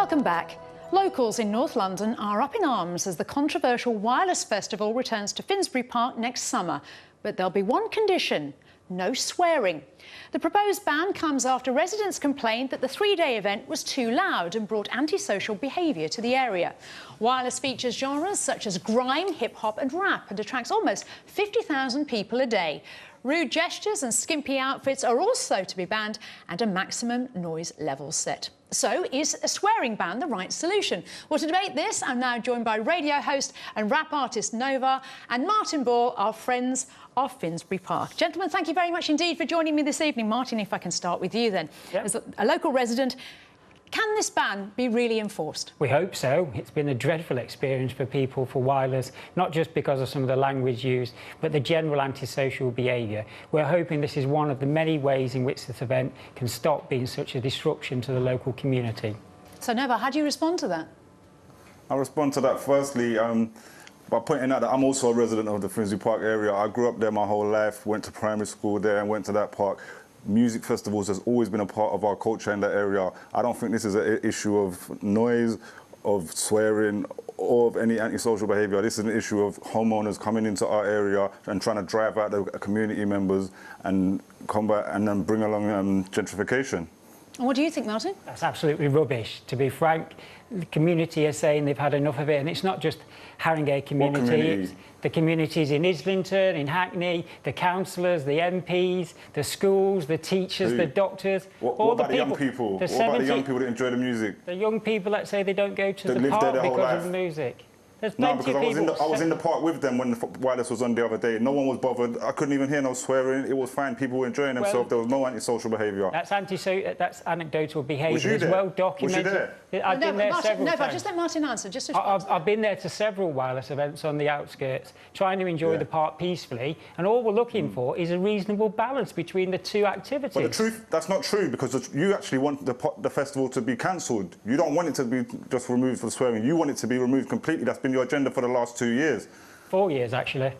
Welcome back. Locals in North London are up in arms as the controversial Wireless Festival returns to Finsbury Park next summer. But there'll be one condition: no swearing. The proposed ban comes after residents complained that the three-day event was too loud and brought antisocial behaviour to the area. Wireless features genres such as grime, hip-hop and rap and attracts almost 50,000 people a day. Rude gestures and skimpy outfits are also to be banned and a maximum noise level set. So, is a swearing ban the right solution? Well, to debate this, I'm now joined by radio host and rap artist Novar and Martin Ball, our Friends of Finsbury Park. Gentlemen, thank you very much indeed for joining me this evening. Martin, if I can start with you then. Yep. As a local resident, can this ban be really enforced? We hope so. It's been a dreadful experience for people for wireless, not just because of some of the language used, but the general antisocial behaviour. We're hoping this is one of the many ways in which this event can stop being such a disruption to the local community. So, Novar, how do you respond to that? I respond to that firstly by pointing out that I'm also a resident of the Finsbury Park area. I grew up there my whole life, went to primary school there and went to that park. Music festivals has always been a part of our culture in that area. I don't think this is an issue of noise, of swearing, or of any antisocial behaviour. This is an issue of homeowners coming into our area and trying to drive out the community members and combat and then bring along gentrification. And what do you think, Martin? That's absolutely rubbish. To be frank, the community are saying they've had enough of it, and it's not just Haringey community. What community? It's the communities in Islington, in Hackney, the councillors, the MPs, the schools, the teachers, the doctors. What about the young people? What about the young people that enjoy the music? The young people that say they don't go to the park because of music. No, because I was in the park with them when the wireless was on the other day. No one was bothered. I couldn't even hear no swearing. It was fine. People were enjoying themselves. There was no antisocial behaviour. That's anecdotal behaviour. It's well documented. Was you there? I've been there several times. No, just let Martin answer. I've been there to several wireless events on the outskirts, trying to enjoy the park peacefully, and all we're looking for is a reasonable balance between the two activities. But the truth, that's not true, because you actually want the festival to be cancelled. You don't want it to be just removed for swearing. You want it to be removed completely. That's been your agenda for the last 2 years. 4 years, actually.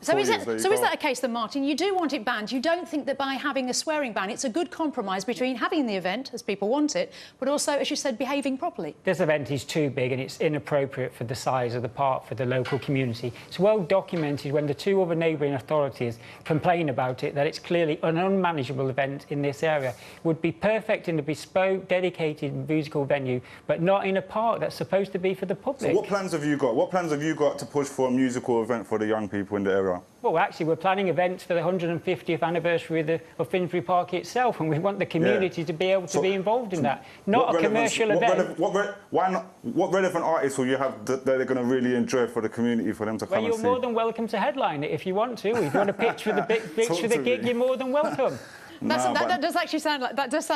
So is that a case then, Martin? You do want it banned. You don't think that by having a swearing ban, it's a good compromise between having the event, as people want it, but also, as you said, behaving properly? This event is too big and it's inappropriate for the size of the park, for the local community. It's well documented when the two other neighbouring authorities complain about it, that it's clearly an unmanageable event in this area. It would be perfect in a bespoke, dedicated musical venue, but not in a park that's supposed to be for the public. So what plans have you got? What plans have you got to push for a musical event for the young people in the area? Well, actually, we're planning events for the 150th anniversary of Finsbury Park itself, and we want the community to be able to be involved in that. Not a commercial event. What relevant artists will you have that they're going to really enjoy for the community, for them to come and see? Well, you're more than welcome to headline it if you want to. If you want a pitch for the gig, you're more than welcome. That does actually sound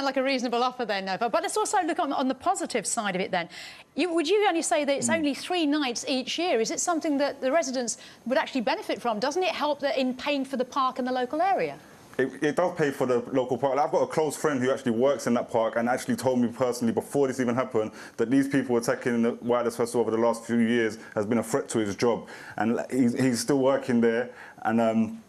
like a reasonable offer then, Novar. But let's also look on the positive side of it then. Would you only say that it's only 3 nights each year? Is it something that the residents would actually benefit from? Doesn't it help in paying for the park and the local area? It does pay for the local park. I've got a close friend who actually works in that park and actually told me personally, before this even happened, that these people attacking the Wireless Festival over the last few years has been a threat to his job. And he's still working there. And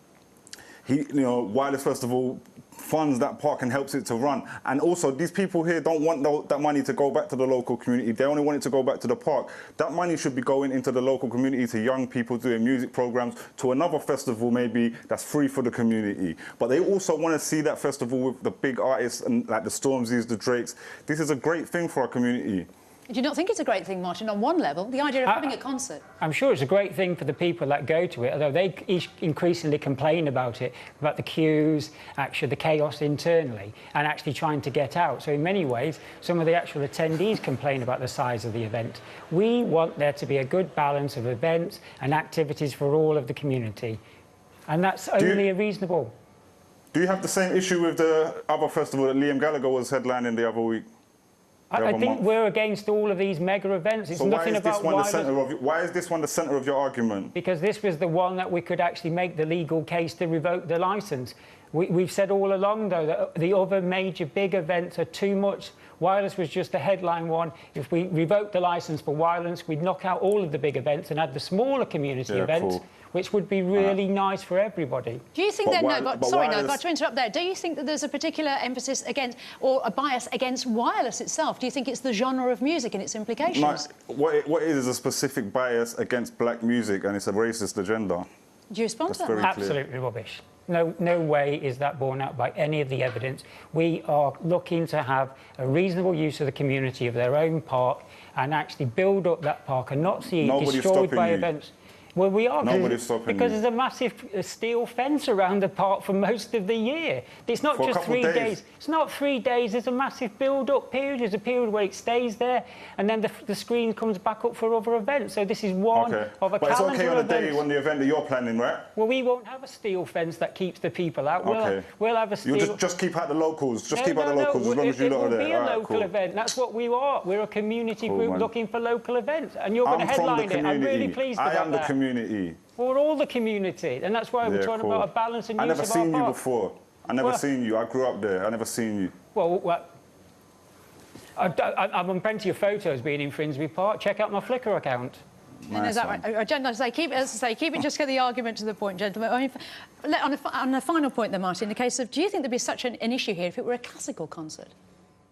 Wireless Festival funds that park and helps it to run. And also, these people here don't want that money to go back to the local community. They only want it to go back to the park. That money should be going into the local community, to young people doing music programs, to another festival maybe that's free for the community. But they also want to see that festival with the big artists and like the Stormzy's, the Drakes. This is a great thing for our community. Do you not think it's a great thing, Martin, on one level, the idea of having a concert? I'm sure it's a great thing for the people that go to it, although they increasingly complain about it, about the queues, actually the chaos internally, and actually trying to get out. So in many ways, some of the actual attendees complain about the size of the event. We want there to be a good balance of events and activities for all of the community, and that's only reasonable. Do you have the same issue with the other festival that Liam Gallagher was headlining the other week? I think we're against all of these mega events. It's nothing about wireless. Why is this one the centre of your argument? Because this was the one that we could actually make the legal case to revoke the licence. We've said all along, though, that the other major big events are too much. Wireless was just a headline one. If we revoked the licence for wireless, we'd knock out all of the big events and add the smaller community events, which would be really nice for everybody. Do you think sorry, Novar, to interrupt there, do you think that there's a particular emphasis against, or a bias against wireless itself? Do you think it's the genre of music and its implications? No, what it is a specific bias against black music, and it's a racist agenda. Do you respond to that? Absolutely rubbish. No way is that borne out by any of the evidence. We are looking to have a reasonable use of the community of their own park and actually build up that park and not see it destroyed by events. Well, we are, because there's a massive steel fence around the park for most of the year. It's not just 3 days. It's not 3 days. There's a massive build-up period. There's a period where it stays there, and then the screen comes back up for other events. So this is one of a calendar But it's okay on the day events. when the event that you're planning, right? Well, we won't have a steel fence that keeps the people out. We'll have a steel... You'll just keep out the locals. Just keep out the locals as long as you lot are there. It will be a local event. That's what we are. We're a community group looking for local events, and you're going to headline it. I'm really pleased about that. I am the community. Well, we're all the community, and that's why we're talking about a balance and use of our park. I never seen you before. I never seen you. I grew up there. I never seen you. Well, I've on plenty of photos being in Finsbury Park. Check out my Flickr account. And is that right? As I say, keep it just get the argument to the point, gentlemen. I mean, on a final point, then, Martin, in the case of, do you think there'd be such an issue here if it were a classical concert?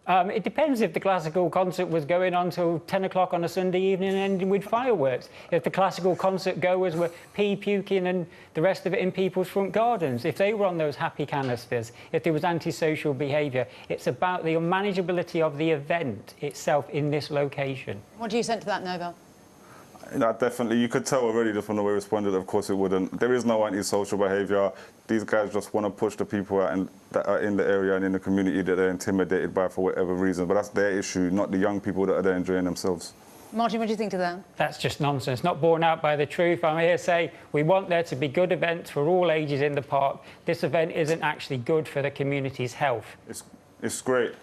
It depends if the classical concert was going on till 10 o'clock on a Sunday evening and ending with fireworks. If the classical concert goers were puking and the rest of it in people's front gardens. If they were on those happy canisters, if there was antisocial behaviour. It's about the unmanageability of the event itself in this location. What do you say to that, Novar? Definitely. You could tell already just from the way we responded, of course it wouldn't. There is no antisocial behaviour. These guys just want to push the people out that are in the area and in the community that they're intimidated by for whatever reason. But that's their issue, not the young people that are there enjoying themselves. Martin, what do you think to that? That's just nonsense, not borne out by the truth. I'm here to say we want there to be good events for all ages in the park. This event isn't actually good for the community's health. It's great.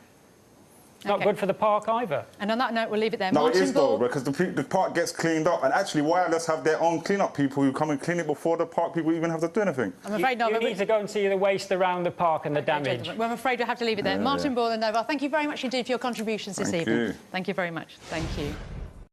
It's not good for the park either. And on that note, we'll leave it there. No, Martin it is though, because the park gets cleaned up, and actually Wireless have their own clean-up people who come and clean it before the park people even have to do anything. I'm afraid you need to go and see the waste around the park and the damage. Well, I'm afraid we'll have to leave it there. Martin Ball and Novar, thank you very much indeed for your contributions this evening. Thank you. Thank you very much. Thank you.